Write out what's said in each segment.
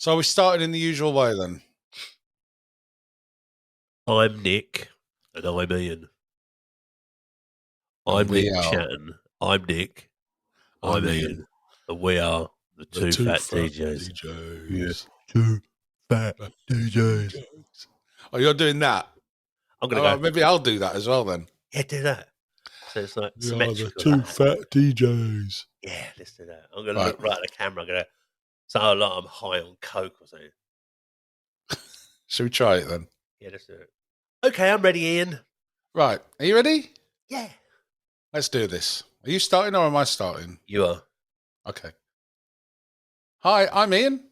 So we started in the usual way then. I'm Nick, and I'm Ian. And I'm we Nick are Chatton. I'm Nick. I'm Ian. And we are the Too Fat DJs. Yeah, Too Fat DJs. Oh, you're doing that? I'm going to go. Maybe I'll do that as well then. Yeah, do that. So it's like We are the symmetrical. Too Fat DJs. Yeah, let's do that. I'm going to look right at the camera. I'm going to sound like I'm high on coke or something. Should we try it then? Yeah, let's do it. Okay, I'm ready, Ian. Right. Are you ready? Yeah. Let's do this. Are you starting or am I starting? You are. Okay. Hi, I'm Ian.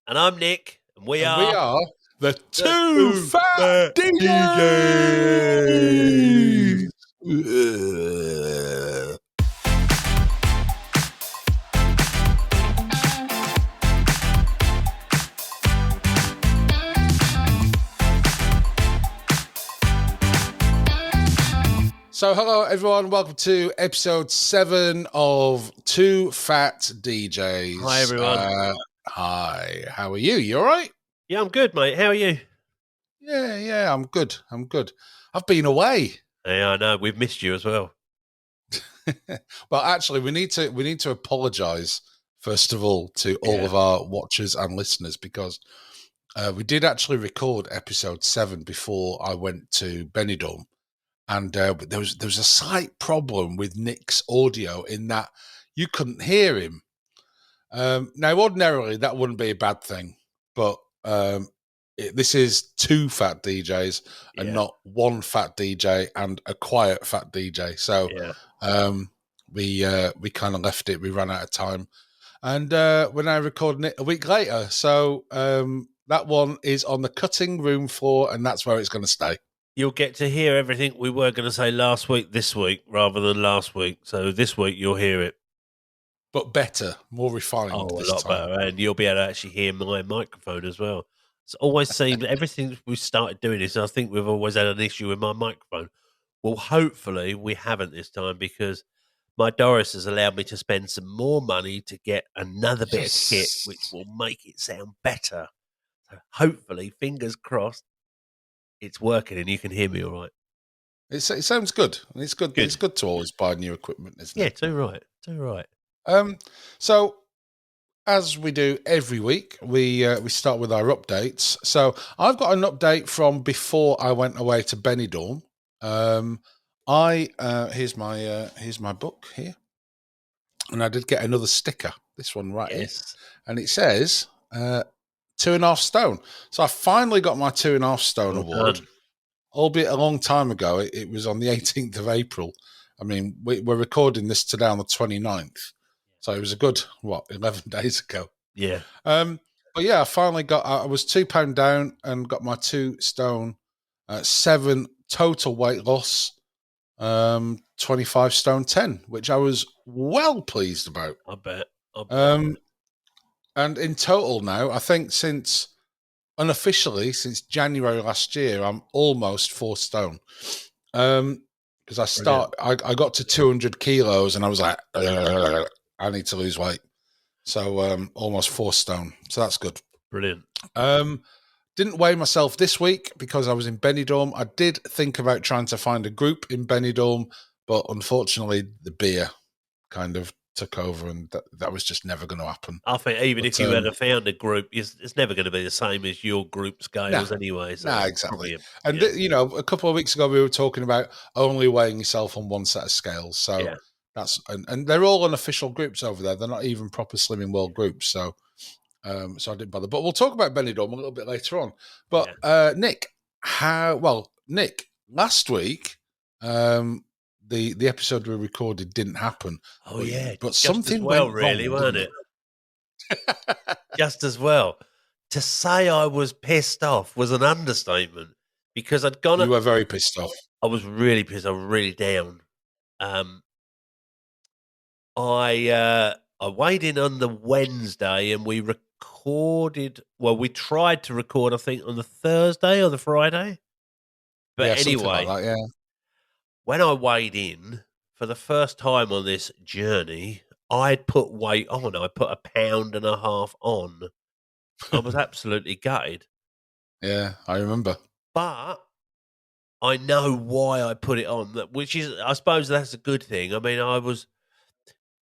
And I'm Nick. And we are the Too Fat DJs. So, hello everyone. Welcome to episode 7 of Too Fat DJs. Hi everyone. Hi. How are you? You all right? Yeah, I'm good, mate. How are you? Yeah. I'm good. I've been away. Yeah, I know. We've missed you as well. Well, actually, we need to apologise first of all to all of our watchers and listeners because we did actually record episode 7 before I went to Benidorm. And there was a slight problem with Nick's audio in that you couldn't hear him. Now, ordinarily, that wouldn't be a bad thing, but this is 2 fat DJs and not one fat DJ and a quiet fat DJ. So we kind of left it. We ran out of time, and we're now recording it a week later. So that one is on the cutting room floor, and that's where it's going to stay. You'll get to hear everything we were going to say last week, this week, rather than last week. So this week you'll hear it. But better, more refined. Oh, a lot better. And you'll be able to actually hear my microphone as well. It's always seemed, everything we started doing is, I think we've always had an issue with my microphone. Well, hopefully we haven't this time because my Doris has allowed me to spend some more money to get another bit of kit, which will make it sound better. So hopefully, fingers crossed, it's working and you can hear me all right. It sounds good. It's good. It's good to always buy new equipment, isn't it? Yeah, too right. So as we do every week, we start with our updates. So I've got an update from before I went away to Benidorm. Here's my book here, and I did get another sticker. This one right here, and it says 2.5 stone. So I finally got my 2.5 stone award, albeit a long time ago. It was on the 18th of April. I mean, we're recording this today on the 29th. So it was a good, 11 days ago. Yeah. But yeah, I finally I was £2 down and got my 2 stone, 7 total weight loss, 25 stone 10, which I was well pleased about. I bet. And in total now, I think unofficially since January last year, I'm almost 4 stone. Because I got to 200 kilos and I was like, I need to lose weight. So almost 4 stone. So that's good. Brilliant. Didn't weigh myself this week because I was in Benidorm. I did think about trying to find a group in Benidorm, but unfortunately the beer kind of took over and that was just never going to happen. I think even if you had found a group, it's never going to be the same as your group scales anyway. So exactly. And, a couple of weeks ago we were talking about only weighing yourself on one set of scales. So that's and they're all unofficial groups over there. They're not even proper Slimming World groups. So so I didn't bother. But we'll talk about Benidorm a little bit later on. But Nick, last week, the episode we recorded didn't happen. Oh yeah, but just something as well, went really, wrong, wasn't it? Just as well. To say I was pissed off was an understatement because I'd gone. You were very pissed off. I was really pissed. I was really down. I weighed in on the Wednesday and we recorded. Well, we tried to record, I think, on the Thursday or the Friday. But anyway, like that, when I weighed in for the first time on this journey, I'd put weight on. I put 1.5 pounds on I was absolutely gutted. Yeah, I remember. But I know why I put it on, which is, I suppose that's a good thing. I mean,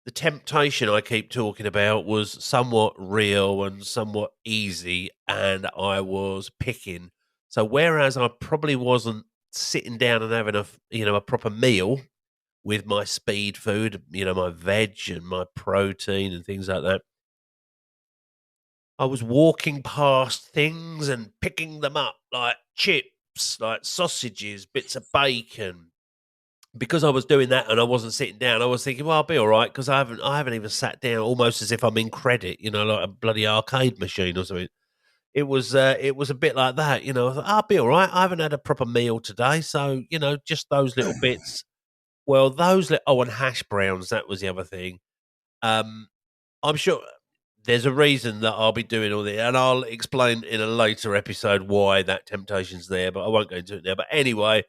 the temptation I keep talking about was somewhat real and somewhat easy, and I was picking. So whereas I probably wasn't sitting down and having a proper meal with my speed food, my veg and my protein and things like that, I was walking past things and picking them up like chips, like sausages, bits of bacon. Because I was doing that and I wasn't sitting down, I was thinking, well, I'll be all right because I haven't even sat down, almost as if I'm in credit, like a bloody arcade machine or something. It was a bit like that, I thought, I'll be all right. I haven't had a proper meal today, so just those little bits. Well, and hash browns, that was the other thing. Um, I'm sure there's a reason that I'll be doing all this, and I'll explain in a later episode why that temptation's there, but I won't go into it now. But anyway,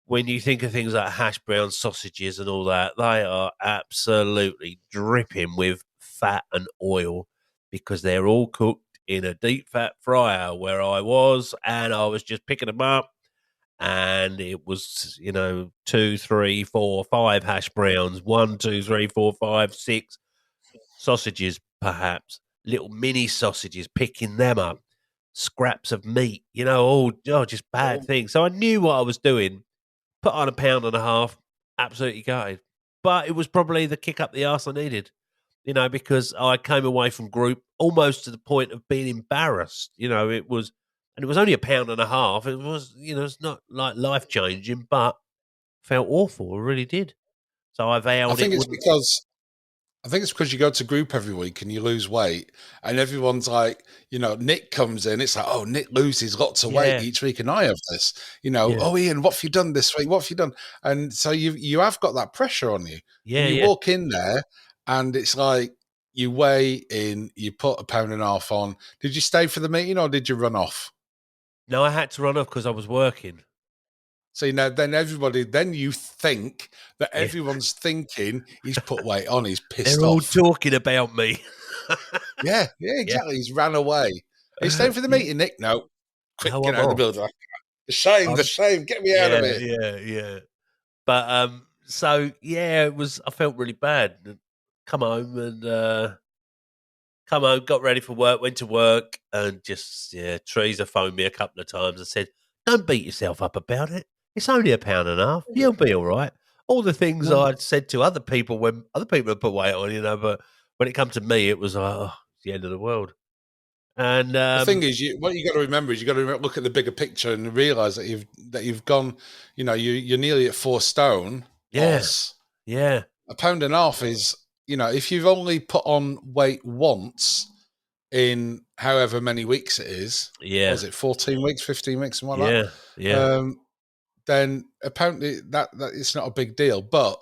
when you think of things like hash brown sausages and all that, they are absolutely dripping with fat and oil because they're all cooked in a deep fat fryer where I was, and I was just picking them up. And it was, 2, 3, 4, 5 hash browns, 1, 2, 3, 4, 5, 6 sausages, perhaps little mini sausages, picking them up, scraps of meat, just bad things. So I knew what I was doing. Put on a pound and a half, absolutely gutted. But it was probably the kick up the arse I needed, because I came away from group almost to the point of being embarrassed. And it was only a pound and a half. It was, it's not like life changing, but felt awful. I really did. So I I vowed think it it's wouldn't. because you go to group every week and you lose weight, and everyone's like, Nick comes in. It's like, oh, Nick loses lots of weight Yeah, each week, and I have this. yeah, Oh, Ian, what have you done this week? What have you done? And so you have got that pressure on you, and yeah, you yeah. walk in there, and it's like you weigh in, you put a pound and a half on. Did you stay for the meeting or did you run off? No, I had to run off because I was working. So then you think that Yeah, everyone's thinking he's put weight on, he's they're pissed all off. talking about me. Yeah, yeah, Yeah, exactly. He's ran away. Are you staying for the yeah. meeting, Nick? No. Quick, No, get I'm out of the off. building. Like, the shame, get me out of Yeah, here. yeah, yeah. But so yeah, it was. I felt really bad. Come home and got ready for work. Went to work and just Teresa phoned me a couple of times and said, "Don't beat yourself up about it. It's only a pound and a half. You'll be all right." All the things No. I'd said to other people when other people had put weight on, but when it come to me, it was like, oh, it's the end of the world. And The thing is, what you got to remember is you got to look at the bigger picture and realize that you've gone. You're nearly at 4 stone yeah, loss. yeah, A pound and a half is, if you've only put on weight once in however many weeks it is, what yeah, was it, 14 weeks, 15 weeks, something like yeah, that? yeah. Then apparently that it's not a big deal, but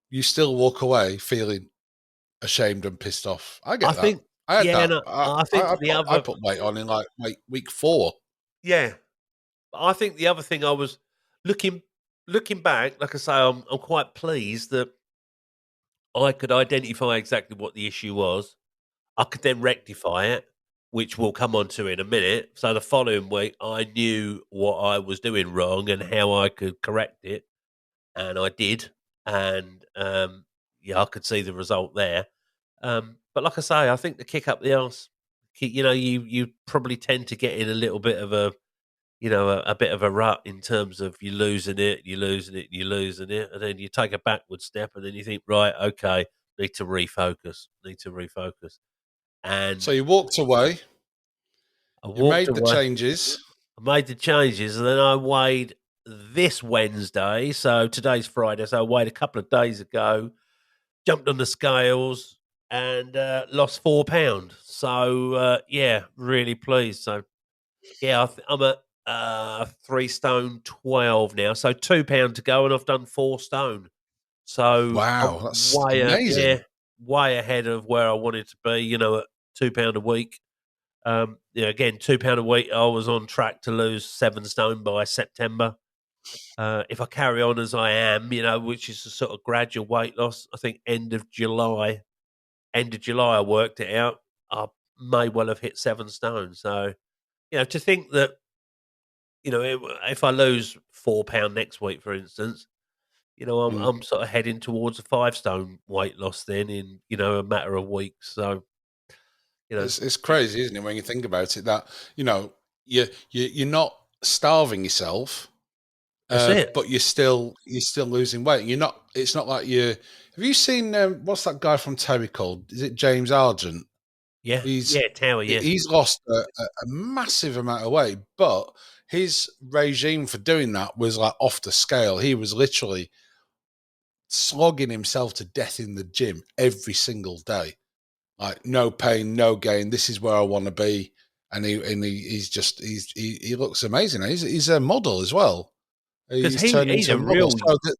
you still walk away feeling ashamed and pissed off. I I get that. think, I had yeah, that. no, I think the I other, put weight on in like week 4. yeah, I think the other thing I was looking looking back, like I say, I'm quite pleased that I could identify exactly what the issue was. I could then rectify it, which we'll come on to in a minute. So the following week, I knew what I was doing wrong and how I could correct it, and I did. And yeah, I could see the result there. But like I say, I think the kick up the arse, you probably tend to get in a little bit of a bit of a rut in terms of you losing it, you losing it, you losing it, and then you take a backward step, and then you think, right, okay, need to refocus. So And you walked away, I you walked made the away, changes. I made the changes, and then I weighed this Wednesday. So today's Friday, so I weighed a couple of days ago, jumped on the scales, and lost 4 pounds. So yeah, really pleased. So yeah, I'm at 3 stone 12 now. So 2 pounds to go, and I've done 4 stone. So I'm Wow, that's amazing. yeah, way ahead of where I wanted to be. At £2 a week. Again, £2 a week. I was on track to lose 7 stone by September. If I carry on as I am, which is a sort of gradual weight loss, I think end of July, I worked it out. may well have hit 7 stone. So, to think that, if I lose £4 next week, for instance, Mm. I'm sort of heading towards a 5 stone weight loss then in, a matter of weeks. So, It's crazy, isn't it, when you think about it? That you're not starving yourself, that's it. but you're still losing weight. You're not. It's not like you. Have you seen what's that guy from Terry called? Is it James Argent? Yeah. He's Yeah, Tower, yeah. he's lost a massive amount of weight, but his regime for doing that was like off the scale. He was literally slogging himself to death in the gym every single day. Like no pain, no gain. This is where I want to be, and he looks amazing. He's a model as well. Because He's turned he's into a a model. real So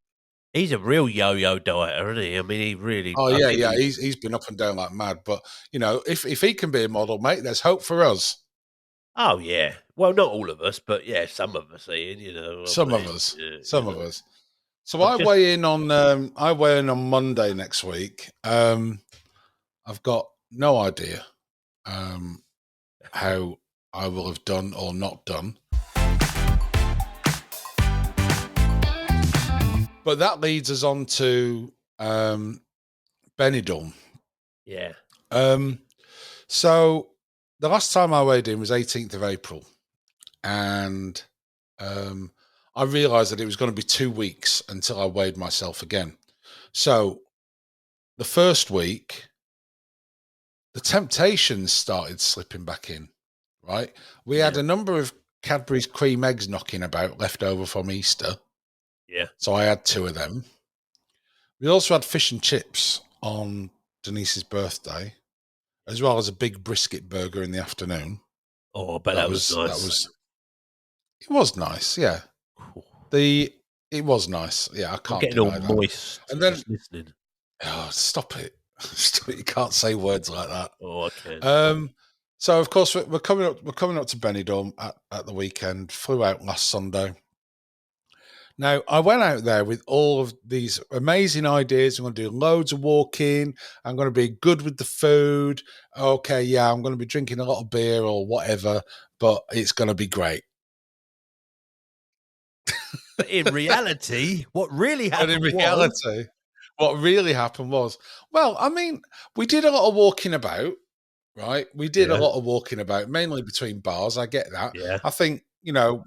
he's a real yo-yo dieter, isn't he? I mean, he really oh I yeah, think yeah. He's been up and down like mad. But if he can be a model, mate, there's hope for us. Oh, yeah. Well, not all of us, but, yeah, some of us, Ian, I Some of mean, us. yeah, Some of us. So I've just I weigh in on Monday next week. I've got no idea how I will have done or not done. But that leads us on to Benidorm. yeah, So the last time I weighed in was 18th of April, and I realised that it was going to be 2 weeks until I weighed myself again. So the first week, the temptations started slipping back in, right? We had yeah, a number of Cadbury's cream eggs knocking about left over from Easter. yeah. So I had 2 of them. We also had fish and chips on Denise's birthday, as well as a big brisket burger in the afternoon. Oh, I bet That that was was that nice. was it was nice, yeah. It was nice, yeah. I I'm can't getting all deny that. moist And then just listening. stop it, you can't say words like that. Oh, I can. So of course we're coming up. We're coming up to Benidorm at the weekend. Flew out last Sunday. Now, I went out there with all of these amazing ideas. I'm going to do loads of walking. I'm going to be good with the food. Okay, yeah, I'm going to be drinking a lot of beer or whatever, but it's going to be great. But in reality, what really And in happened was reality, what really happened was, well, I mean, we did a lot of walking about, right? We did a yeah, lot of walking about, mainly between bars. I get that. yeah, I think,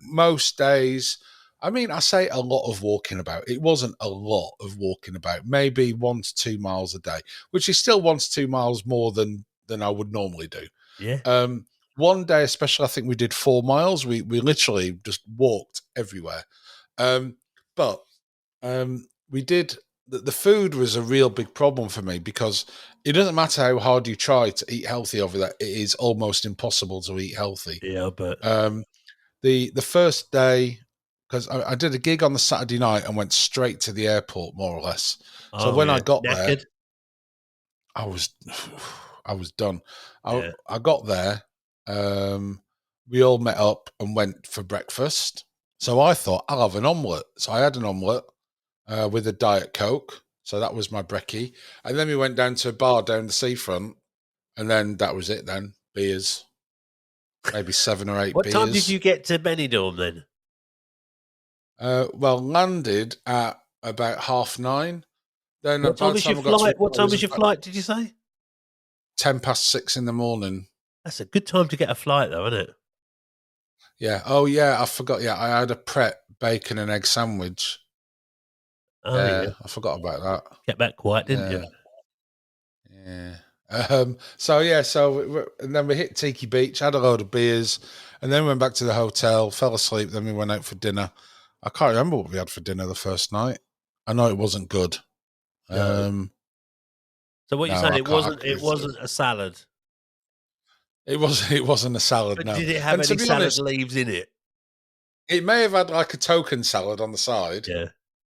most days, I mean, I say a lot of walking about. It wasn't a lot of walking about, maybe 1 to 2 miles a day, which is still 1 to 2 miles more than I would normally do. yeah, One day, especially, I think we did 4 miles. We literally just walked everywhere. Um, but we did. The food was a real big problem for me because it doesn't matter how hard you try to eat healthy over there; it is almost impossible to eat healthy. yeah, but The first day, because I did a gig on the Saturday night and went straight to the airport, more or less. So oh, when yeah, I got there, knackered. I was I was done. I Yeah, I got there. We all met up and went for breakfast. So I thought I'll have an omelette. So I had an omelette with a Diet Coke. So that was my brekkie. And then we went down to a bar down the seafront. And then that was it then. Beers. Maybe 7 or 8 what time did beers. you get to Benidorm then? Well, landed at about 9:30. Then by the time I got to it, What it time was was your about flight? Did you say? 6:10 in the morning. That's a good time to get a flight, though, isn't it? Yeah. Oh, yeah. I forgot. Yeah. I had a Pret bacon and egg sandwich. Oh, yeah, Yeah. I forgot about that. kept that quiet, didn't you? Yeah. Yeah. So yeah, and then we hit Tiki Beach, had a load of beers, and then went back to the hotel, fell asleep. Then we went out for dinner. I can't remember what we had for dinner the first night. I know it wasn't good. No. So what you're No, saying? I It can't. wasn't. It wasn't a salad. It was. It wasn't a salad. But No. did it have And to any be salad honest, leaves in it? it may have had like a token salad on the side. Yeah,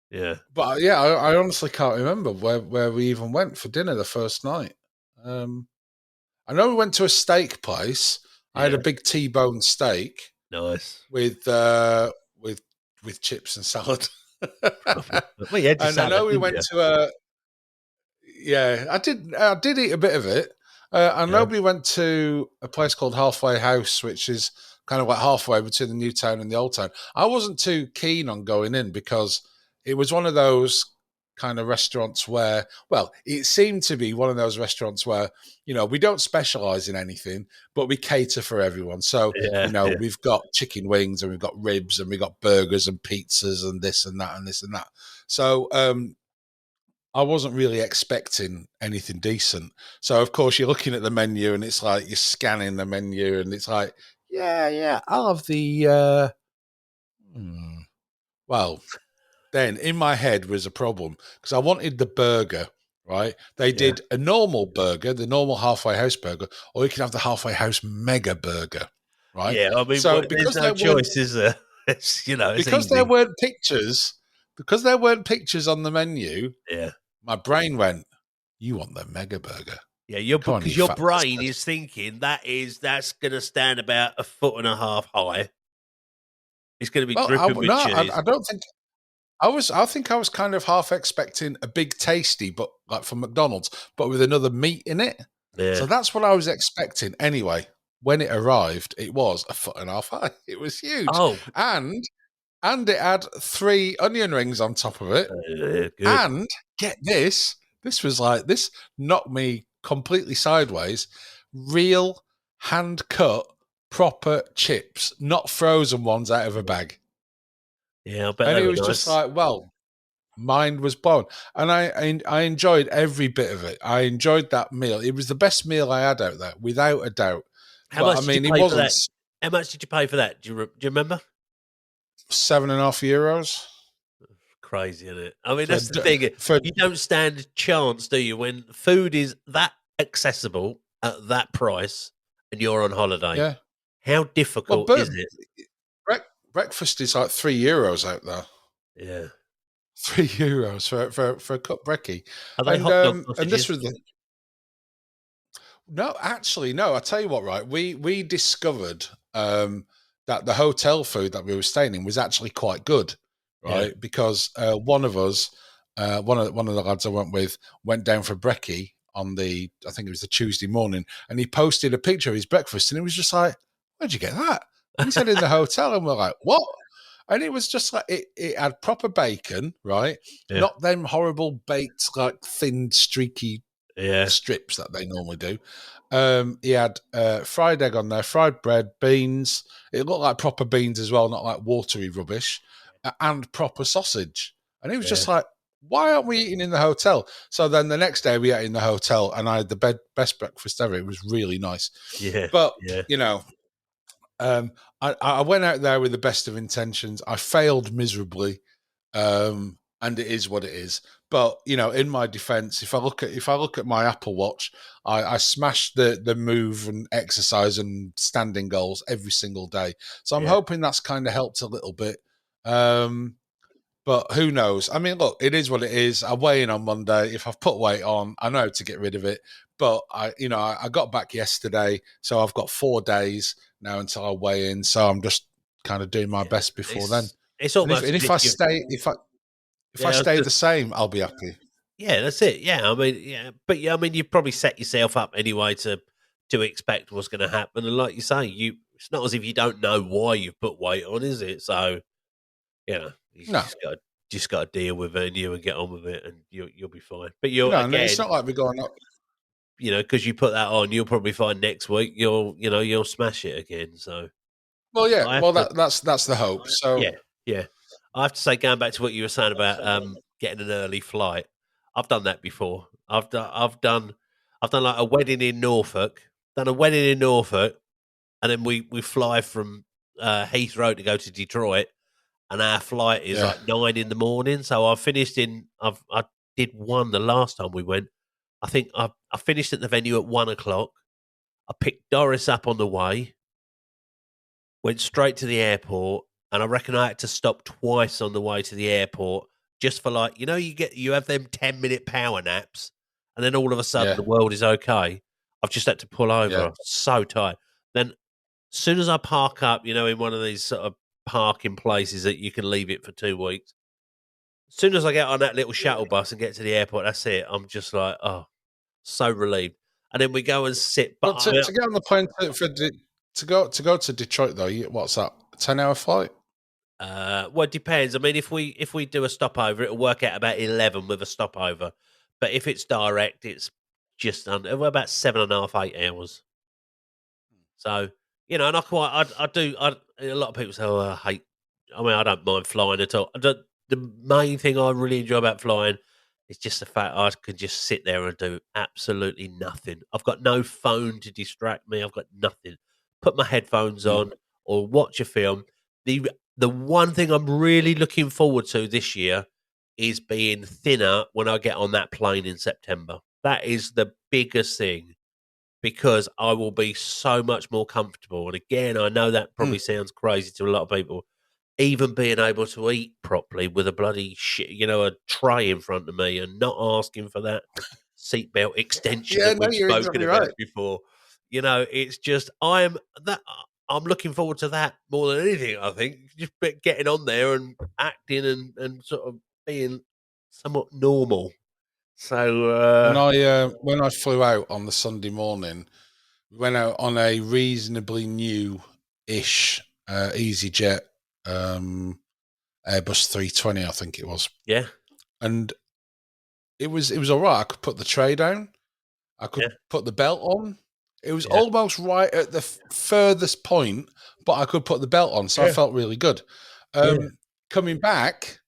yeah, But yeah, I honestly can't remember where we even went for dinner the first night. Um, I know we went to a steak place. I had yeah. a big T-bone steak Nice. with uh, with with chips and salad. Well, you had your And I salad, know we didn't went you? to a yeah. I did eat a bit of it. I know we went to a place called Halfway House, which is kind of like halfway between the new town and the old town. I wasn't too keen on going in because it was one of those kind of restaurants where, well, it seemed to be one of those restaurants where, we don't specialize in anything, but we cater for everyone. So, Yeah, we've got chicken wings and we've got ribs and we've got burgers and pizzas and this and that and this and that. So, I wasn't really expecting anything decent. So, of course, you're looking at the menu and it's like you're scanning the menu and it's like, yeah, I'll have the. Well, then in my head was a problem because I wanted the burger, right? They did a normal burger, the normal Halfway House burger, or you can have the Halfway House mega burger, right? yeah. I mean, So there's no choice, is there? It's it's because there easy. weren't pictures on the menu, Yeah, my brain went, "You want the mega burger?" yeah. Come on, Because you your fat brain bastard. is thinking that's going to stand about 1.5 foot high. It's going to be Well, dripping with cheese. I don't think I think I was kind of half expecting a big tasty, but like from McDonald's, but with another meat in it. So Yeah. that's what I was expecting. Anyway, when it arrived, it was 1.5 foot high. It was huge, Oh, and it had 3 onion rings on top of it. good. And get this, this knocked me completely sideways. Real hand cut proper chips, not frozen ones out of a bag. Yeah, I bet And they it were was just nice. like, well, mind was blown, and I enjoyed every bit of it. I enjoyed that meal. It was the best meal I had out there, without a doubt. How But I much did you mean, it pay for wasn't that? How much did you pay for that? Do you remember? €7.5 Crazy, isn't it? I mean, for that's the thing. for You don't stand a chance, do you, when food is that accessible at that price and you're on holiday? yeah. How Well, difficult is it? breakfast is like €3 out there. Yeah. €3 for a cup brekkie, Are they hot dog and this sausages? was the no, actually, no. I tell you what, right? We discovered that the hotel food that we were staying in was actually quite good, Yeah. right? Because one of us, one of the lads I went with, went down for brekkie on I think it was the Tuesday morning, and he posted a picture of his breakfast, and it was just like, "Where'd you get that?" And he said, "In the hotel," and we're like, "What?" And it was just like it had proper bacon, right? Yeah. Not them horrible baked, like thin, streaky Yeah. strips that they normally do. He had fried egg on there, fried bread, beans. It looked like proper beans as well, not like watery rubbish, and proper sausage. And he was Yeah. just like, why aren't we eating in the hotel? So then the next day we ate in the hotel and I had the best breakfast ever. It was really nice. Yeah. But, Yeah. you know, I went out there with the best of intentions. I failed miserably. And it is what it is. But in my defence, if I look at my Apple Watch, I smash the move and exercise and standing goals every single day. So I'm Yeah. hoping that's kind of helped a little bit. But who knows? I mean, look, it is what it is. I weigh in on Monday. If I've put weight on, I know how to get rid of it. But I got back yesterday, so I've got 4 days now until I weigh in. So I'm just kind of doing my Yeah. best before then. It's And almost as if if I you. stay, if I Yeah. stay the same, I'll be happy. Yeah, that's it. Yeah, I mean, yeah, but yeah, I mean, you've probably set yourself up anyway to expect what's going to happen, and like you say, it's not as if you don't know why you've put weight on, is it? So, you No, just got to deal with it and get on with it, and you'll be fine. But you'll no, and it's again, not like we're going up. because you put that on, you'll probably find next week you'll smash it again. So Well, yeah, I have well to, that's the hope. So yeah, yeah. I have to say, going back to what you were saying about getting an early flight, I've done that before. I've done like a wedding in Norfolk. Done a wedding in Norfolk, and then we fly from Heathrow to go to Detroit, and our flight is yeah, like 9 in the morning. So I did one the last time we went. I think I finished at the venue at 1 o'clock. I picked Doris up on the way, went straight to the airport, and I reckon I had to stop twice on the way to the airport just for like, you have them 10-minute power naps, and then all of a sudden yeah, the world is okay. I've just had to pull over. yeah, I'm so tired. Then as soon as I park up, in one of these sort of parking places that you can leave it for 2 weeks, as soon as I get on that little shuttle bus and get to the airport, that's it. I'm just like, oh, so relieved. and then we go and sit. But to get on the plane to go to Detroit though, what's that? 10-hour flight? Well, it depends. I mean, if we do a stopover, it'll work out about 11 with a stopover. But if it's direct, it's just under about 7.5, 8 hours. So and I do. A lot of people say, "Oh, I hate." I mean, I don't mind flying at all. The main thing I really enjoy about flying is just the fact I can just sit there and do absolutely nothing. I've got no phone to distract me. I've got nothing. Put my headphones on or watch a film. The one thing I'm really looking forward to this year is being thinner when I get on that plane in September. That is the biggest thing because I will be so much more comfortable. And again, I know that probably sounds crazy to a lot of people. Even being able to eat properly with a bloody a tray in front of me and not asking for that seatbelt extension that we've you're spoken exactly about right. before. It's just I'm looking forward to that more than anything. I think just getting on there and acting and sort of being somewhat normal. So When I flew out on the Sunday morning, we went out on a reasonably new-ish EasyJet Airbus 320, I think it was. yeah, And it was all right. I could put the tray down. I could put the belt on. It was almost right at the furthest point, but I could put the belt on, so I felt really good. Coming back,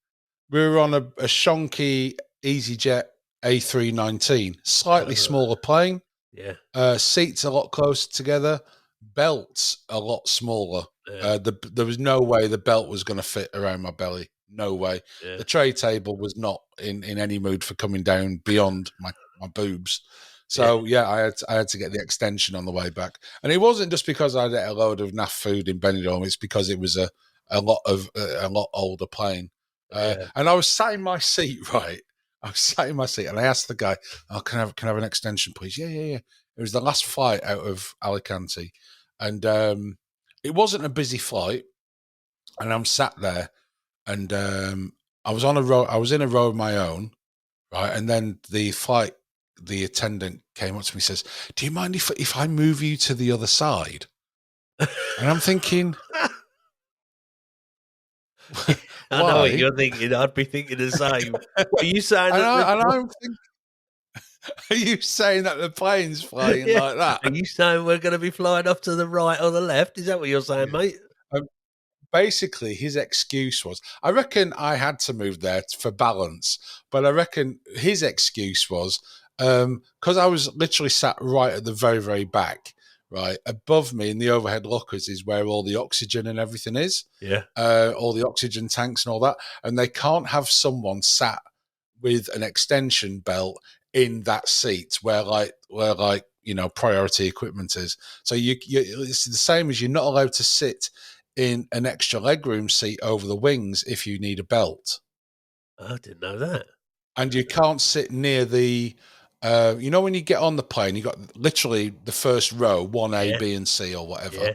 we were on a shonky EasyJet A319, slightly smaller plane. Seats a lot closer together, belts a lot smaller. There was no way the belt was going to fit around my belly. No way. The tray table was not in any mood for coming down beyond my boobs. So I had to get the extension on the way back, and it wasn't just because I had a load of naff food in Benidorm. It's because it was a lot older plane, and I was sat in my seat. Right, I was sat in my seat, and I asked the guy, "Oh, can I have an extension, please?" Yeah. It was the last flight out of Alicante, and it wasn't a busy flight, and I'm sat there, and I was on a row. I was in a row of my own, right, and then the attendant came up to me and says, "Do you mind if I move you to the other side?" And I'm thinking, I know what you're thinking. I'd be thinking the same. What, are you saying are you saying that the plane's flying like that? Are you saying we're going to be flying off to the right or the left? Is that what you're saying, mate? Basically, his excuse was, I reckon I had to move there for balance, but I reckon his excuse was, because I was literally sat right at the very, very back, right above me in the overhead lockers is where all the oxygen and everything is. All the oxygen tanks and all that. And they can't have someone sat with an extension belt in that seat where priority equipment is. So it's the same as you're not allowed to sit in an extra legroom seat over the wings if you need a belt. I didn't know that. And you can't sit near the, when you get on the plane, you got literally the first row, 1A, B, and C or whatever,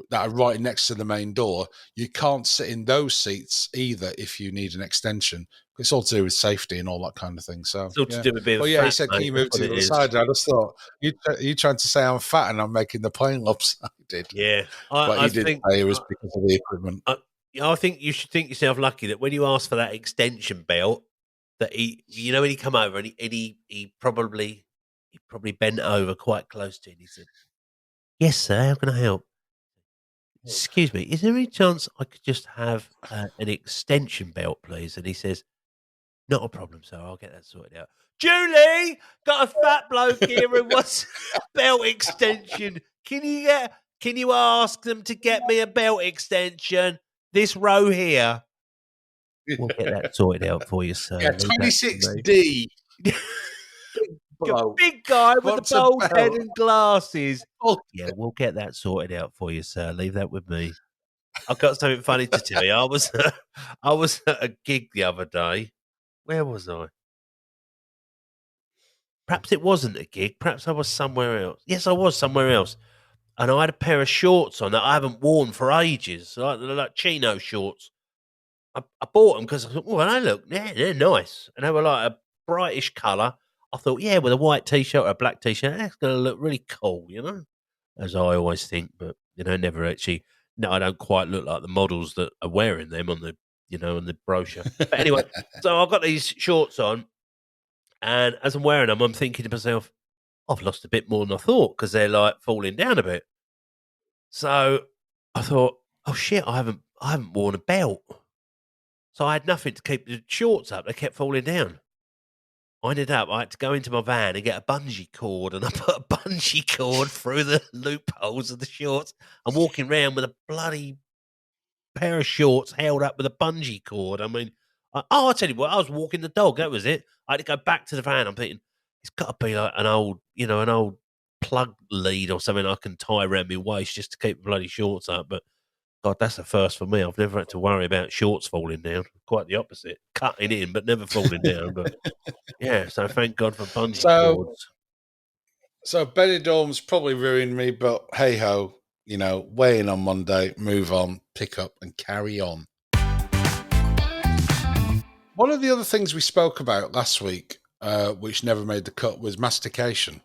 that are right next to the main door. You can't sit in those seats either if you need an extension. It's all to do with safety and all that kind of thing. So it's all to do with being fat, he said, "Can you move to the other side?" I just thought, you trying to say I'm fat and I'm making the plane lopsided. Yeah, but he did say it was because of the equipment. I think you should think yourself lucky that when you asked for that extension belt, that when he come over and he probably bent over quite close to it. And he said, "Yes, sir. How can I help? Excuse me. Is there any chance I could just have an extension belt, please?" And he says, "Not a problem, sir. I'll get that sorted out." Julie, got a fat bloke here who wants a belt extension. Can you ask them to get me a belt extension? This row here. We'll get that sorted out for you, sir. Yeah, 26D. Big guy with the bald head and glasses. Yeah, we'll get that sorted out for you, sir. Leave that with me. I've got something funny to tell you. I was at a gig the other day. Where was I? Perhaps it wasn't a gig. Perhaps I was somewhere else. Yes, I was somewhere else. And I had a pair of shorts on that I haven't worn for ages, like chino shorts. I bought them because I thought, well, they look, they're nice. And they were like a brightish colour. I thought, yeah, with a white t-shirt or a black t-shirt, that's going to look really cool, as I always think. But never actually. No, I don't quite look like the models that are wearing them on the brochure. But anyway, so I've got these shorts on, and as I'm wearing them, I'm thinking to myself, I've lost a bit more than I thought because they're like falling down a bit. So I thought, oh shit, I haven't worn a belt. So I had nothing to keep the shorts up. They kept falling down. I had to go into my van and get a bungee cord, and I put a bungee cord through the loopholes of the shorts. I'm walking around with a bloody pair of shorts held up with a bungee cord. I mean, I'll tell you what, I was walking the dog. That was it. I had to go back to the van. I'm thinking, it's got to be like an old plug lead or something I can tie around my waist just to keep the bloody shorts up. But God, that's a first for me. I've never had to worry about shorts falling down. Quite the opposite. Cutting in, but never falling down. But yeah, so thank God for bungee cords. So Benidorm's probably ruined me, but hey ho, weigh in on Monday, move on, pick up and carry on. One of the other things we spoke about last week, which never made the cut, was mastication.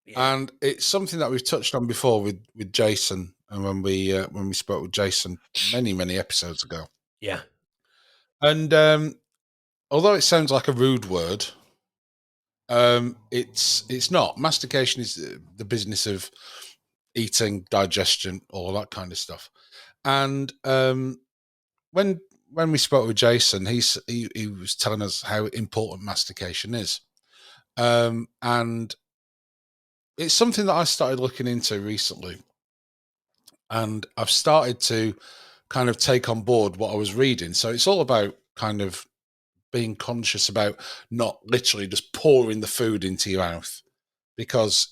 Yeah. And it's something that we've touched on before with Jason, and when we spoke with Jason many episodes ago. Yeah. And although it sounds like a rude word, it's not. Mastication is the business of eating, digestion, all that kind of stuff. And when we spoke with Jason, he was telling us how important mastication is, and it's something that I started looking into recently, and I've started to kind of take on board what I was reading. So it's all about kind of being conscious about not literally just pouring the food into your mouth, because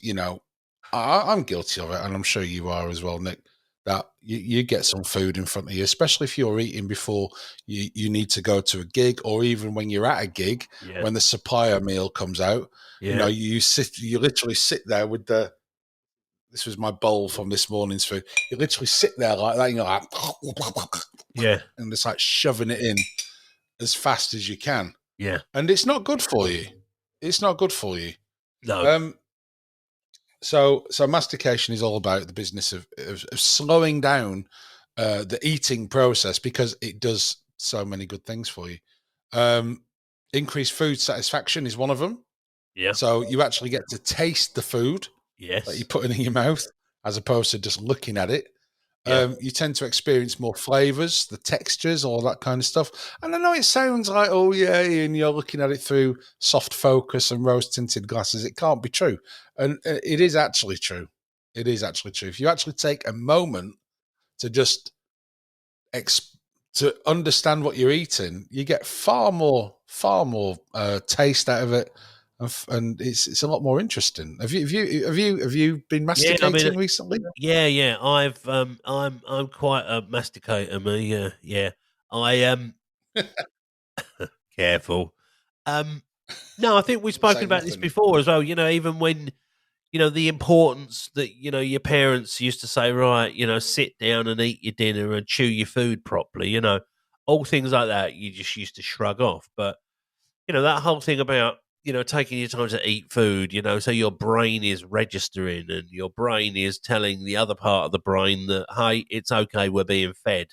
I'm guilty of it, and I'm sure you are as well, Nick, that you get some food in front of you, especially if you're eating before you need to go to a gig, or even when you're at a gig, when the supplier meal comes out. You literally sit there with this was my bowl from this morning's food. You literally sit there like that, and you're like, and it's like shoving it in as fast as you can. Yeah. And it's not good for you. It's not good for you. No. So mastication is all about the business of slowing down the eating process, because it does so many good things for you. Increased food satisfaction is one of them. Yeah. So you actually get to taste the food that you're putting in your mouth, as opposed to just looking at it. You tend to experience more flavors, the textures, all that kind of stuff. And I know it sounds like, oh yeah, and you're looking at it through soft focus and rose tinted glasses. It can't be true. And it is actually true. It is actually true. If you actually take a moment to just to understand what you're eating, you get far more taste out of it. And it's a lot more interesting. Have you been masticating recently? Yeah. I'm quite a masticator, me. Yeah. I careful. No, I think we've spoken about this before as well. Even when the importance that your parents used to say, right, sit down and eat your dinner and chew your food properly. All things like that you just used to shrug off. But that whole thing about taking your time to eat food, so your brain is registering and your brain is telling the other part of the brain that, hey, it's okay, we're being fed,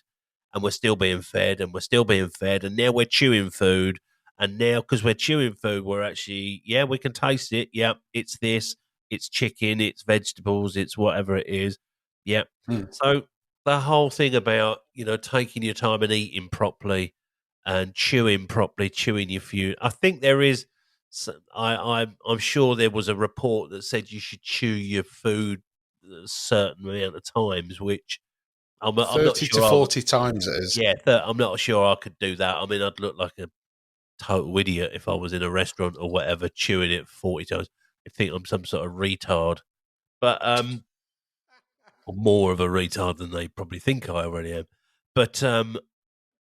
and we're still being fed, and we're still being fed, and now we're chewing food, and now because we're chewing food, we're actually, we can taste it. Yep, it's this, it's chicken, it's vegetables, it's whatever it is. Yep. So the whole thing about taking your time and eating properly and chewing properly, chewing your food. I think there is. I'm sure there was a report that said you should chew your food a certain amount of times, which I'm 30 not sure to 40 times it is. Yeah, I'm not sure I could do that. I mean, I'd look like a total idiot if I was in a restaurant or whatever, chewing it 40 times. I think I'm some sort of retard, but or more of a retard than they probably think I already am. But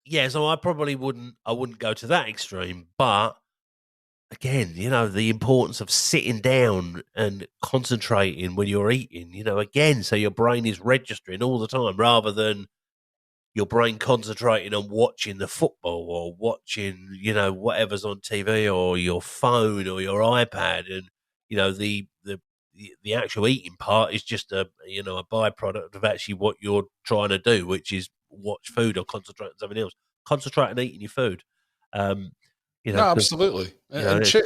yeah, so I probably wouldn't go to that extreme, but again, the importance of sitting down and concentrating when you're eating, again, so your brain is registering all the time rather than your brain concentrating on watching the football or watching, whatever's on TV or your phone or your iPad, and the actual eating part is just a byproduct of actually what you're trying to do, which is watch food or concentrate on something else. Concentrate on eating your food. Um, No, 'Cause, absolutely, and it's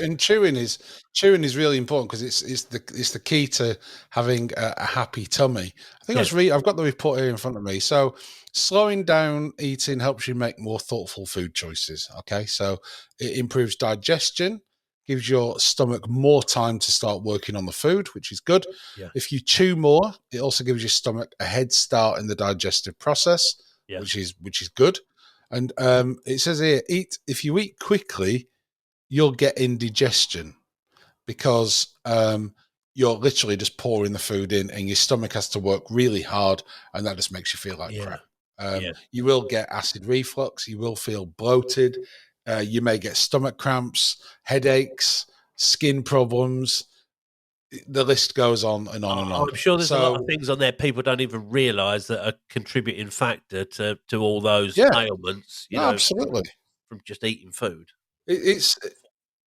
chewing is really important because it's the key to having a happy tummy. I think yeah, I've got the report here in front of me. So slowing down eating helps you make more thoughtful food choices. Okay, so it improves digestion, gives your stomach more time to start working on the food, which is good. yeah, If you chew more, it also gives your stomach a head start in the digestive process, yeah, which is good. And it says here, if you eat quickly, you'll get indigestion because you're literally just pouring the food in, and your stomach has to work really hard, and that just makes you feel like yeah, crap. yeah. You will get acid reflux. You will feel bloated. You may get stomach cramps, headaches, skin problems. The list goes on and on and on. I'm sure there's a lot of So things on there people don't even realise that are contributing factor to all those yeah, ailments, no, absolutely. from just eating food. It's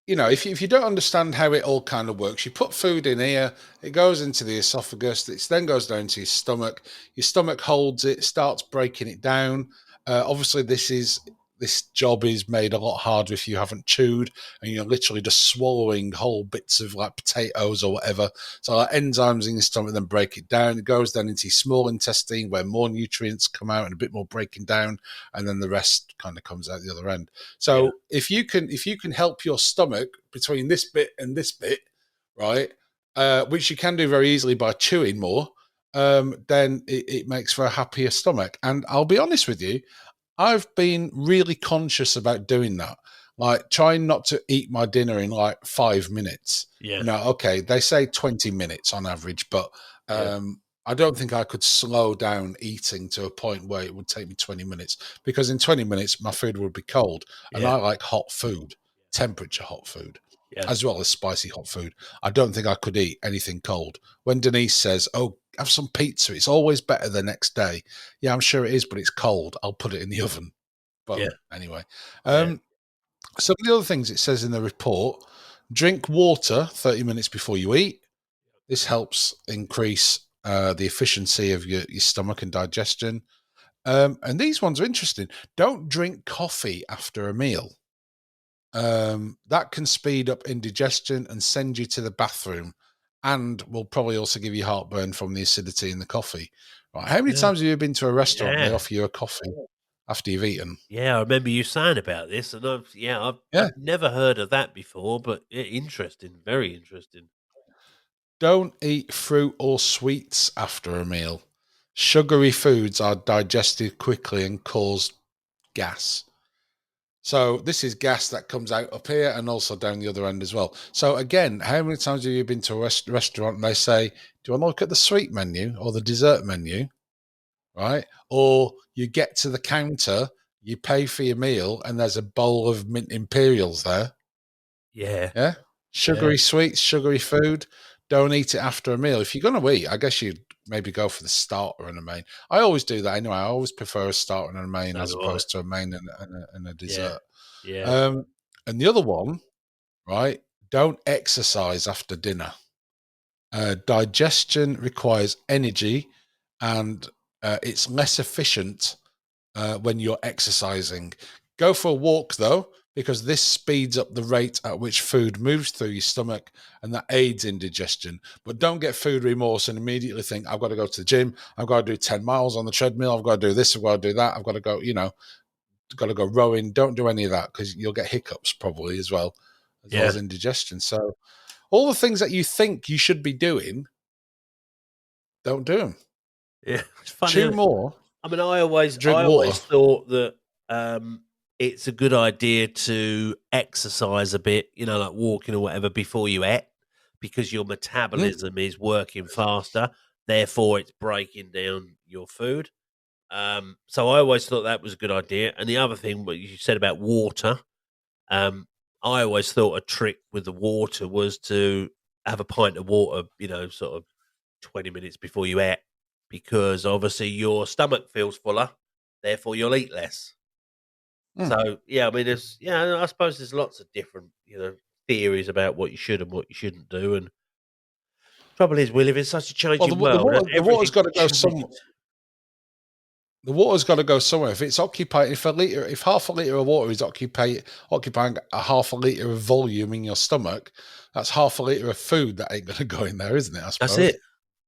if you don't understand how it all kind of works, you put food in here, it goes into the esophagus, it then goes down to your stomach. Your stomach holds it, starts breaking it down. Obviously, this job is made a lot harder if you haven't chewed and you're literally just swallowing whole bits of like potatoes or whatever. So like enzymes in your stomach then break it down. It goes down into your small intestine where more nutrients come out and a bit more breaking down, and then the rest kind of comes out the other end. Yeah, So if you can help your stomach between this bit and this bit, right, which you can do very easily by chewing more, then it makes for a happier stomach. And I'll be honest with you, I've been really conscious about doing that, like trying not to eat my dinner in like 5 minutes. yeah, Okay, they say 20 minutes on average, but yeah, I don't think I could slow down eating to a point where it would take me 20 minutes because in 20 minutes my food would be cold. And yeah, I like hot food, temperature hot food, yeah, as well as spicy hot food. I don't think I could eat anything cold. When Denise says, "Oh, have some pizza, it's always better the next day." Yeah, I'm sure it is, but it's cold. I'll put it in the oven. But yeah, anyway, yeah, some of the other things it says in the report: drink water 30 minutes before you eat. This helps increase the efficiency of your stomach and digestion. And these ones are interesting. Don't drink coffee after a meal. That can speed up indigestion and send you to the bathroom, and will probably also give you heartburn from the acidity in the coffee. Right? How many yeah, times have you been to a restaurant and they yeah. offer you a coffee after you've eaten? Yeah, I remember you saying about this, and Yeah. I've never heard of that before, but interesting, very interesting. Don't eat fruit or sweets after a meal. Sugary foods are digested quickly and cause gas. So this is gas that comes out up here and also down the other end as well. So again, how many times have you been to a restaurant and they say, "Do you want to look at the sweet menu or the dessert menu?" Right? Or you get to the counter, you pay for your meal, and there's a bowl of mint imperials there. Yeah, Yeah, yeah, sugary sweets, sugary food. Don't eat it after a meal. If you're going to eat, I guess you'd maybe go for the starter and a main. I always do that anyway. I always prefer a starter and a main so as do I. opposed to a main and a Yeah, dessert. yeah, Um, and the other one, right? Don't exercise after dinner. Digestion requires energy, and it's less efficient when you're exercising. Go for a walk though, because this speeds up the rate at which food moves through your stomach, and that aids in digestion. But don't get food remorse and immediately think, "I've got to go to the gym. I've got to do 10 miles on the treadmill. I've got to do this. I've got to do that. I've got to go, got to go rowing." Don't do any of that because you'll get hiccups probably as well yeah, as indigestion. So all the things that you think you should be doing, don't do them. yeah. It's funny. Chew more, I mean, I always, drink I water. always thought that it's a good idea to exercise a bit, like walking or whatever before you eat, because your Mm, metabolism is working faster. Therefore, it's breaking down your food. So I always thought that was a good idea. And the other thing, what you said about water, um, I always thought a trick with the water was to have a pint of water, sort of 20 minutes before you eat, because obviously your stomach feels fuller. therefore you'll eat less. Mm. So yeah, I mean, I suppose there's lots of different theories about what you should and what you shouldn't do. And trouble is, we live in such a Well, changing world, and the water's everything got to go changes. some. The water's got to go somewhere. If it's occupying, if half a liter of water is occupying a half a liter of volume in your stomach, that's half a liter of food that ain't going to go in there, isn't it? I That's suppose. it.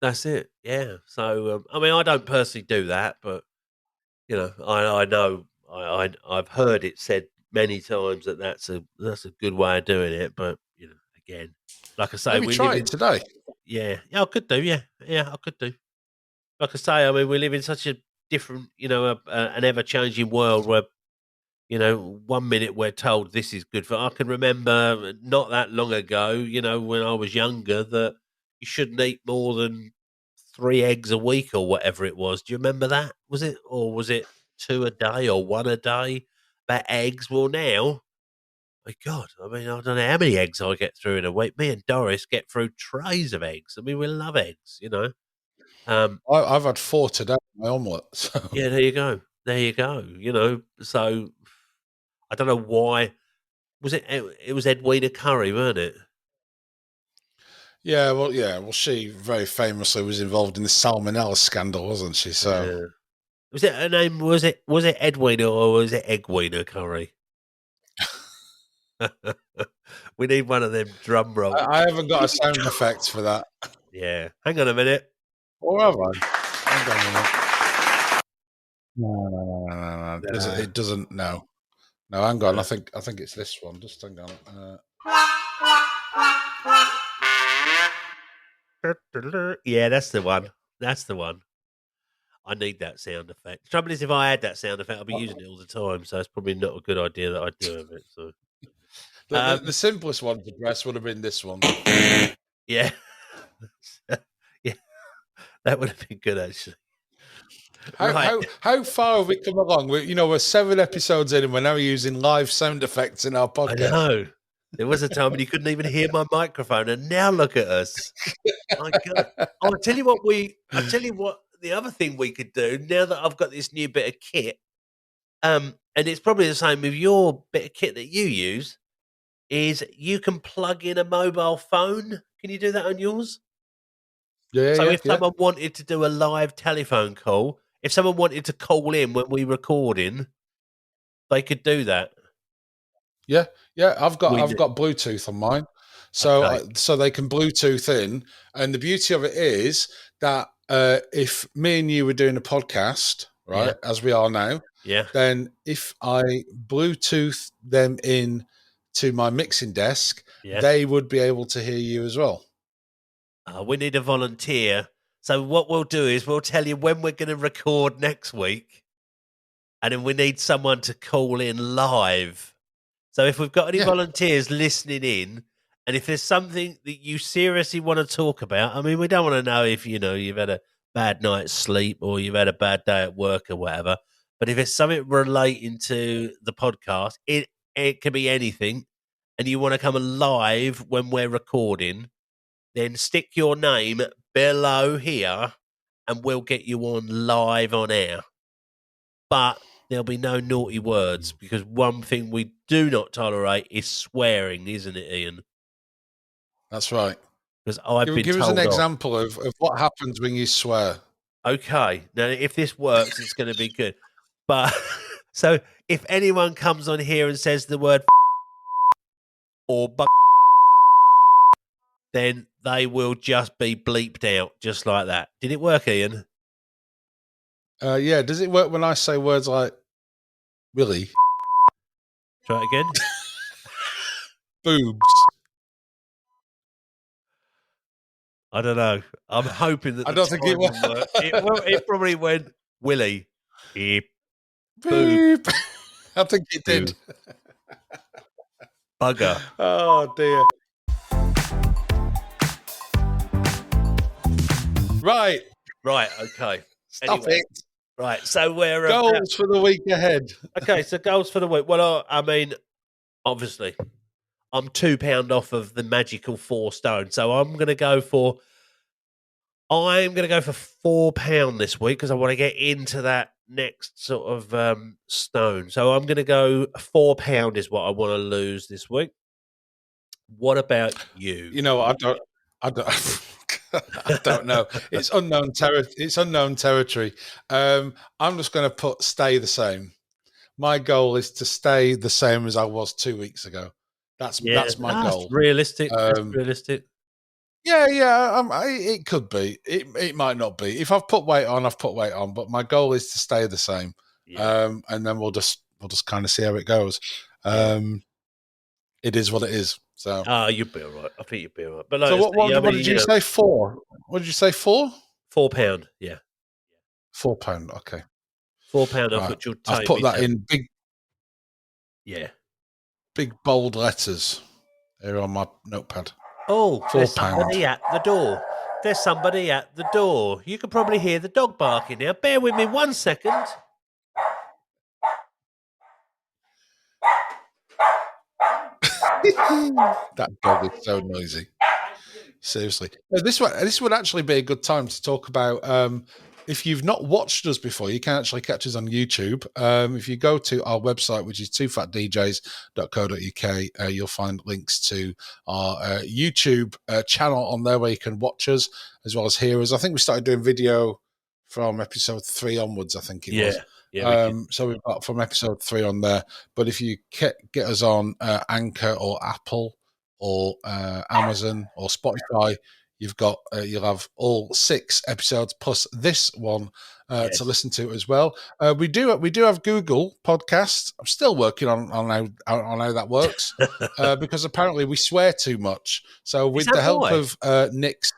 That's it. Yeah. So I mean, I don't personally do that, but I know I've heard it said many times that that's a good way of doing it. But again, like I say, Maybe we live try it in today. I could do. Yeah, I could do. Like I say, I mean, we live in such a different, an ever changing world where 1 minute we're told this is good for. I can remember not that long ago, when I was younger, that you shouldn't eat more than 3 eggs a week or whatever it was. Do you remember that? Was it 2 a day or 1 a day? About eggs. Well, now, my God, I mean, I don't know how many eggs I get through in a week. Me and Doris get through trays of eggs. I mean, we love eggs, I've had 4 today. My omelette. So. Yeah, there you go. There you go. So I don't know why. Was it? It was Edwina Curry, weren't it? Yeah, well, she very famously was involved in the salmonella scandal, wasn't she? So Was it her name? Was it Edwina or was it Egwina Curry? We need one of them drum rolls. I haven't got a sound effect for that. Yeah, hang on a minute. Or have I? Hang on a minute. No. It doesn't. No, hang on. I think it's this one. Just hang on. Yeah, that's the one. That's the one. I need that sound effect. The trouble is, if I had that sound effect, I'd be using it all the time. So it's probably not a good idea that I do have it. So the simplest one to press would have been this one. yeah, yeah, that would have been good actually. How far have we come along? We're 7 episodes in, and we're now using live sound effects in our podcast. I know. There was a time when you couldn't even hear my microphone, and now look at us. My God! I'll tell you what. The other thing we could do now that I've got this new bit of kit, and it's probably the same with your bit of kit that you use, is you can plug in a mobile phone. Can you do that on yours? Yeah. So if someone wanted to do a live telephone call, if someone wanted to call in when we're recording, they could do that. Yeah. I've got Bluetooth on mine, so so they can Bluetooth in. And the beauty of it is that if me and you were doing a podcast, right, as we are now, then if I Bluetooth them in to my mixing desk, they would be able to hear you as well. We need a volunteer. So what we'll do is we'll tell you when we're going to record next week, and then we need someone to call in live. So if we've got any volunteers listening in, and if there's something that you seriously want to talk about, I mean, we don't want to know if, you've had a bad night's sleep or you've had a bad day at work or whatever. But if it's something relating to the podcast, it can be anything, and you want to come live when we're recording, then stick your name below here and we'll get you on live on air. But there'll be no naughty words, because one thing we do not tolerate is swearing, isn't it, Ian? That's right. Because I've been give us told an example of what happens when you swear. Okay. Now, if this works, it's going to be good. But so if anyone comes on here and says the word or then they will just be bleeped out just like that. Did it work, Ian? Yeah. Does it work when I say words like willy? Try it again. Boobs. I don't know. I'm hoping that I don't think it worked. It probably went willy. Beep. Boop. I think it did. Bugger. Oh dear. Right. Okay. Stop it. Right. So we're goals for the week ahead. Okay. So goals for the week. Well, I mean, obviously, I'm £2 off of the magical 4 stone. So I'm going to go for £4 this week, because I want to get into that next sort of stone. So I'm going to go £4 is what I want to lose this week. What about you? You know, I don't, I don't know. It's unknown territory. It's unknown territory. I'm just going to put stay the same. My goal is to stay the same as I was 2 weeks ago. That's my goal. Realistic. That's realistic. Yeah. It could be. It might not be. If I've put weight on, I've put weight on. But my goal is to stay the same. Yeah. And then we'll just kind of see how it goes. It is what it is. So. You'll be all right. I think you'll be all right. But so what did you say? 4? What did you say? 4? £4. Yeah. £4. Okay. £4 off, which will take I've put that in big. Yeah. Big bold letters here on my notepad. Oh, there's somebody at the door. There's somebody at the door. You can probably hear the dog barking now. Bear with me 1 second. That dog is so noisy. Seriously. This would actually be a good time to talk about if you've not watched us before, you can actually catch us on YouTube. If you go to our website, which is toofatdjs.co.uk, you'll find links to our YouTube channel on there where you can watch us as well as hear us. I think we started doing video from episode 3 onwards, I think it was. Yeah, so we've got from episode 3 on there. But if you get us on Anchor or Apple or Amazon or Spotify, you'll have all 6 episodes plus this one to listen to as well. We do have Google Podcasts. I'm still working on how that works because apparently we swear too much. So with the help of Nick's,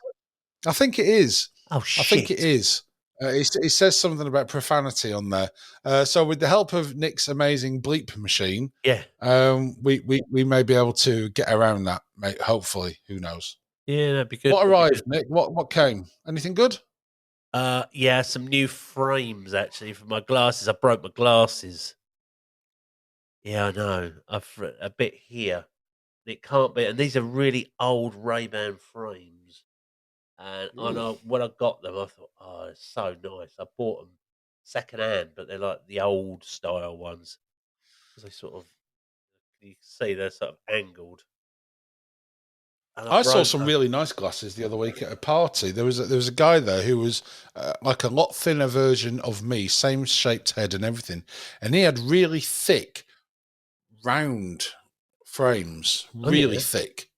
I think it is. Oh shit! I think it is. It says something about profanity on there. So with the help of Nick's amazing bleep machine, we may be able to get around that, mate. Hopefully, who knows? Yeah, that'd be good. What arrived, Nick? What came? Anything good? Yeah, some new frames actually for my glasses. I broke my glasses. Yeah, I know. I've a bit here. It can't be. And these are really old Ray-Ban frames. And I know when I got them, I thought, oh, it's so nice. I bought them second hand, but they're like the old style ones. Because they sort of, you can see they're sort of angled. I saw some really nice glasses the other week at a party. There was a guy there who was like a lot thinner version of me, same shaped head and everything, and he had really thick, round frames, really thick.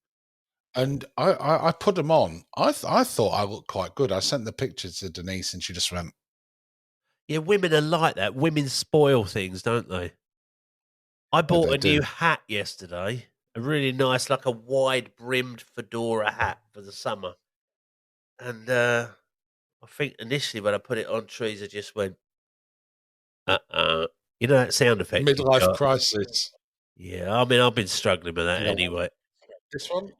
And I put them on. I thought I looked quite good. I sent the pictures to Denise, and she just went, "Yeah, women are like that. Women spoil things, don't they?" I bought a new hat yesterday. A really nice, like a wide-brimmed fedora hat for the summer. And I think initially when I put it on, Teresa just went, You know that sound effect? Midlife crisis. Yeah, I mean, I've been struggling with that anyway. This one?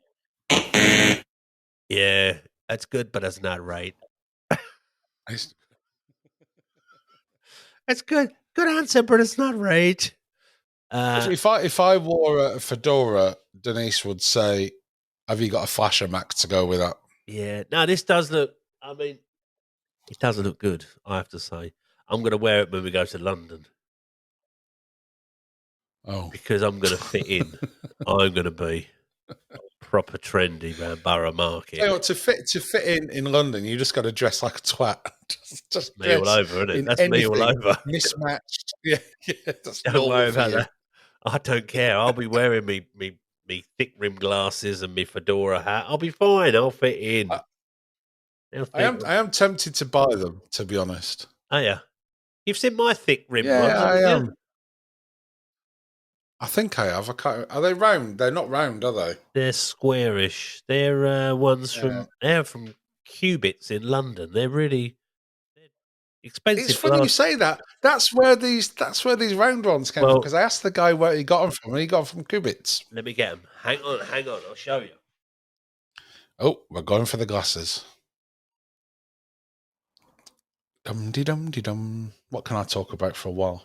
Yeah, that's good, but that's not right. That's good. Good answer, but it's not right. If I wore a fedora, Denise would say, "Have you got a flasher Mac to go with that?" Yeah. No, this does look. I mean, it doesn't look good. I have to say. I'm going to wear it when we go to London. Oh, because I'm going to fit in. I'm going to be proper trendy around Borough Market. You know, to fit in London, you just got to dress like a twat. just me all over, isn't it? That's me all over. Mismatched. Yeah, that's don't worry about that. I don't care. I'll be wearing me thick rimmed glasses and me fedora hat. I'll be fine. I'll fit in. I am tempted to buy them, to be honest. Oh yeah, you've seen my thick rimmed ones. Yeah, I am. I think I have. Are they round? They're not round, are they? They're squarish. They're ones from Cubits in London. They're really expensive. It's funny you say that. That's where these round ones came from, because I asked the guy where he got them from, and he got them from Cubits. Let me get them. Hang on. I'll show you. Oh, we're going for the glasses. Dum-de-dum-de-dum. What can I talk about for a while?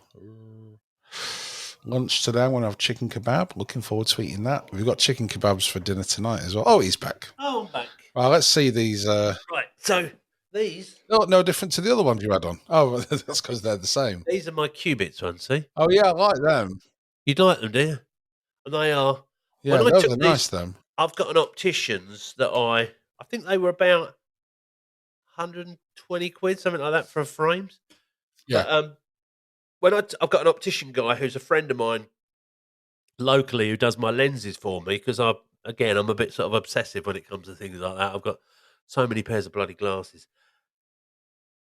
Lunch today, I'm going to have chicken kebab. Looking forward to eating that. We've got chicken kebabs for dinner tonight as well. Oh, he's back. Oh, I'm back. Well, let's see these. Right, so These? No different to the other ones you had on. Oh, that's because they're the same. These are my Cubits ones, see? Oh, yeah, I like them. You'd like them, do you? And they are... Yeah, When I those took are these, nice, them. I've got an optician's that I think they were about 120 quid, something like that, for frames. Yeah. But when I've got an optician guy who's a friend of mine locally who does my lenses for me because I'm a bit sort of obsessive when it comes to things like that. I've got so many pairs of bloody glasses,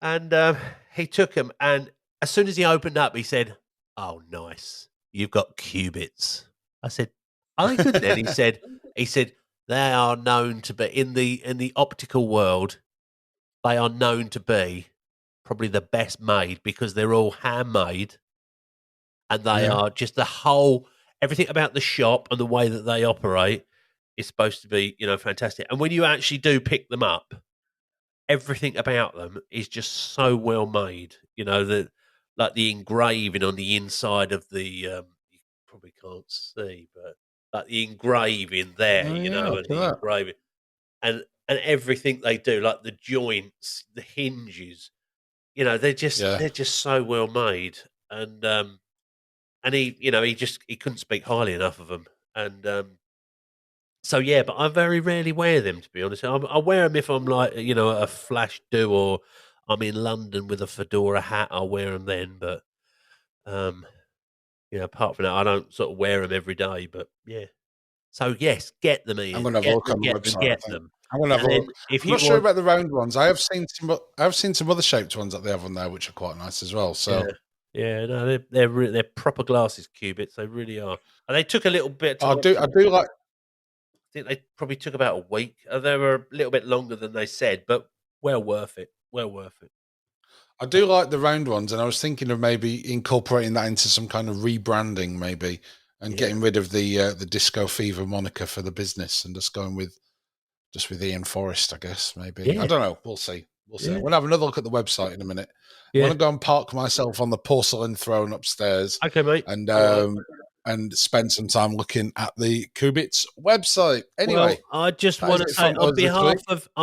and he took them, and as soon as he opened up, he said, "Oh, nice, you've got Cubits." I said, "Are they good then?" He said they are known to be in the optical world. They are known to be probably the best made because they're all handmade. And they Yeah. are just everything about the shop and the way that they operate is supposed to be, fantastic. And when you actually do pick them up, everything about them is just so well made. Like the engraving on the inside of the, you probably can't see, but like the engraving there, Oh, yeah, and look at the that. engraving and everything they do, like the joints, the hinges, they're just Yeah. they're just so well made. And he couldn't speak highly enough of them. And so yeah, but I very rarely wear them, to be honest. I wear them if I'm like at a flash do or I'm in London with a fedora hat. I'll wear them then, but um, apart from that, I don't sort of wear them every day. But yeah, so yes, get them, I'm Ian. going to have a Get look them, on the get them, website, I get think. them. I'm going to have And a then look. if I'm you not sure want, about the round ones. I have seen some other shaped ones that they have on there, which are quite nice as well. So no, they're proper glasses, Cubits. They really are. And they took a little bit. I do like. I think they probably took about a week. They were a little bit longer than they said, but well worth it. Well worth it. I do like the round ones, and I was thinking of maybe incorporating that into some kind of rebranding, maybe, and getting rid of the Disco Fever moniker for the business, and just going with Ian Forrest, I guess. Maybe I don't know. We'll see. We'll see. I'm gonna have another look at the website in a minute. I'm gonna go and park myself on the porcelain throne upstairs. Okay, mate. And spend some time looking at the Kubits website. Anyway, well, I just want to say on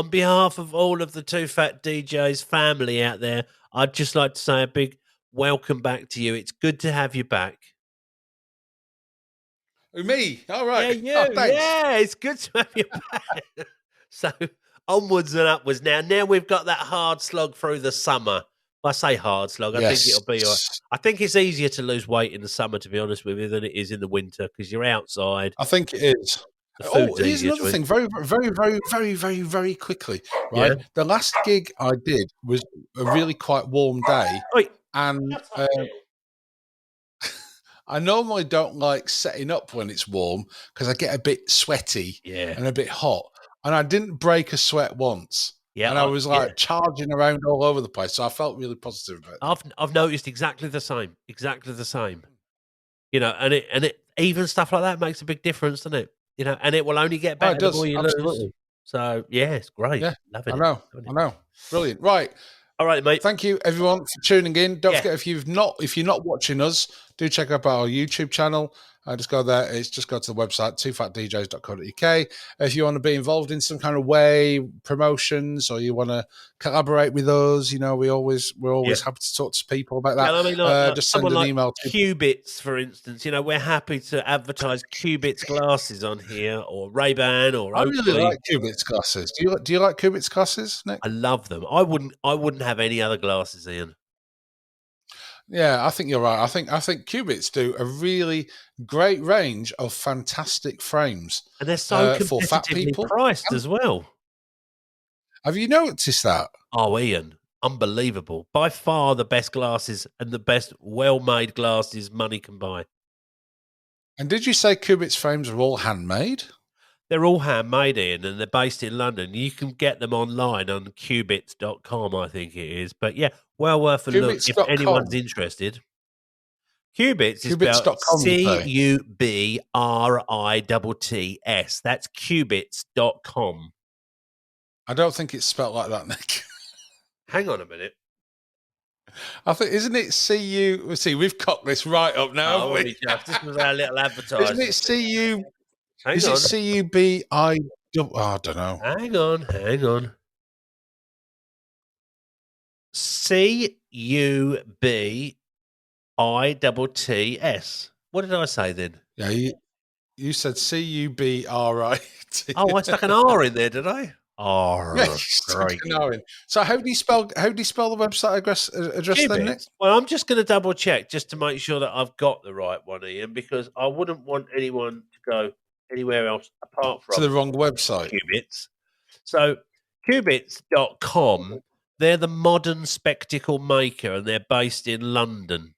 behalf of all of the Too Fat DJs family out there, I'd just like to say a big welcome back to you. It's good to have you back. Me? All right. Yeah, Oh, you. thanks. Yeah, it's good to have you back. So onwards and upwards. Now we've got that hard slog through the summer. I say hard slog. I think it'll be all right. I think it's easier to lose weight in the summer, to be honest with you, than it is in the winter because you're outside. I think it is. Here's another thing. Very, very, very, very, very, very quickly. Right. Yeah. The last gig I did was a really quite warm day, and I normally don't like setting up when it's warm because I get a bit sweaty and a bit hot, and I didn't break a sweat once. Yeah, and I was like charging around all over the place, so I felt really positive about it. I've noticed exactly the same. And it even stuff like that makes a big difference, doesn't it? And it will only get better the more you lose. So yeah, it's great. Yeah, loving I know, brilliant. Right, all right, mate. Thank you everyone for tuning in. Don't forget if you're not watching us, do check out our YouTube channel. Just go there. Just go to the website toofatdjs.co.uk. If you want to be involved in some kind of way, promotions, or you want to collaborate with us, we're always happy to talk to people about that. I mean, just send an email to Cubits, for instance. We're happy to advertise Cubits glasses on here, or Ray-Ban, or I really like Cubits glasses. Do you like Cubits glasses, Nick? I love them. I wouldn't have any other glasses, Ian. Yeah, I think you're right. I think Cubits do a really great range of fantastic frames, and they're so for fat people priced as well. Have you noticed that? Oh, Ian, unbelievable! By far the best glasses and the best well-made glasses money can buy. And did you say Cubits frames are all handmade? They're all handmade, Ian, and they're based in London. You can get them online on Cubits.com, I think it is. But yeah, well worth a look if anyone's interested. Cubits is spelled Cubritts. That's Cubits.com. I don't think it's spelled like that, Nick. Hang on a minute. I think, isn't it CU? See, we've cocked this right up now. Oh, this was our little advertising. Isn't it CU? Hang on. It CUBI? I don't know. Hang on. CUBITTS. What did I say then? Yeah, you said CUBRIT. Oh, I stuck an R in there, did I? Yeah, you stuck an R in. So how do you spell the website address then, Nick? Well, I'm just going to double check just to make sure that I've got the right one, Ian, because I wouldn't want anyone to go anywhere else apart from to the wrong website. Qubits. So Qubits.com, they're the modern spectacle maker and they're based in London.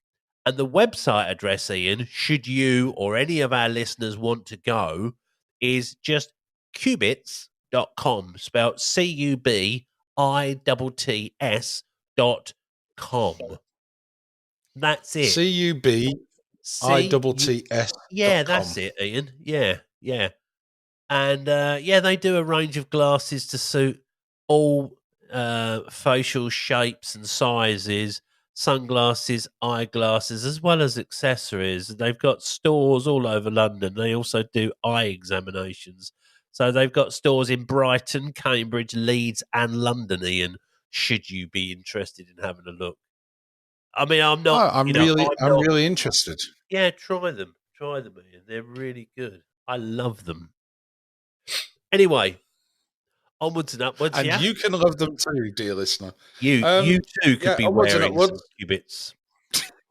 And the website address, Ian, should you or any of our listeners want to go, is just Qubits.com, spelled CUBITTS.com. That's it. CUBITTS. Yeah, that's it, Ian. Yeah. And they do a range of glasses to suit all facial shapes and sizes, sunglasses, eyeglasses, as well as accessories. They've got stores all over London. They also do eye examinations. So they've got stores in Brighton, Cambridge, Leeds, and London, Ian, should you be interested in having a look. I mean, I'm not. I'm really interested. Yeah, try them, Ian. They're really good. I love them. Anyway, onwards and upwards. And yeah? you can love them too, dear listener. You too could be wearing some Qubits.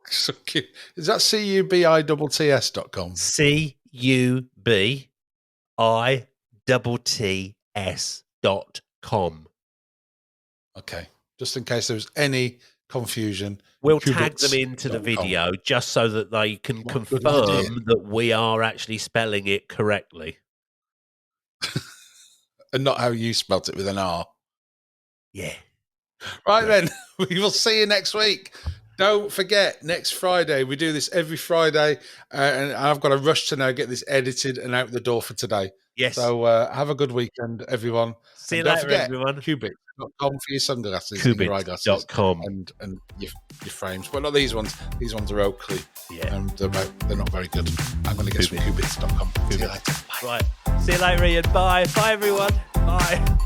So cute. Is that CUBITTS.com? CUBITTS.com. Okay. Just in case there was any confusion. We'll tag them into the video just so that they can confirm that we are actually spelling it correctly. And not how you spelt it with an R. Yeah. Right then, we will see you next week. Don't forget, next Friday, we do this every Friday, and I've got to rush to now get this edited and out the door for today. Yes. So have a good weekend, everyone. See you later, everyone. Qubits.com for your sunglasses, Qubits.com. your eyeglasses, and your frames. But not these ones. These ones are Oakley. Yeah. And they're not very good. I'm going to get some Qubits.com. See you later. Bye. Right. See you later, Ian. Bye. Bye, everyone. Bye.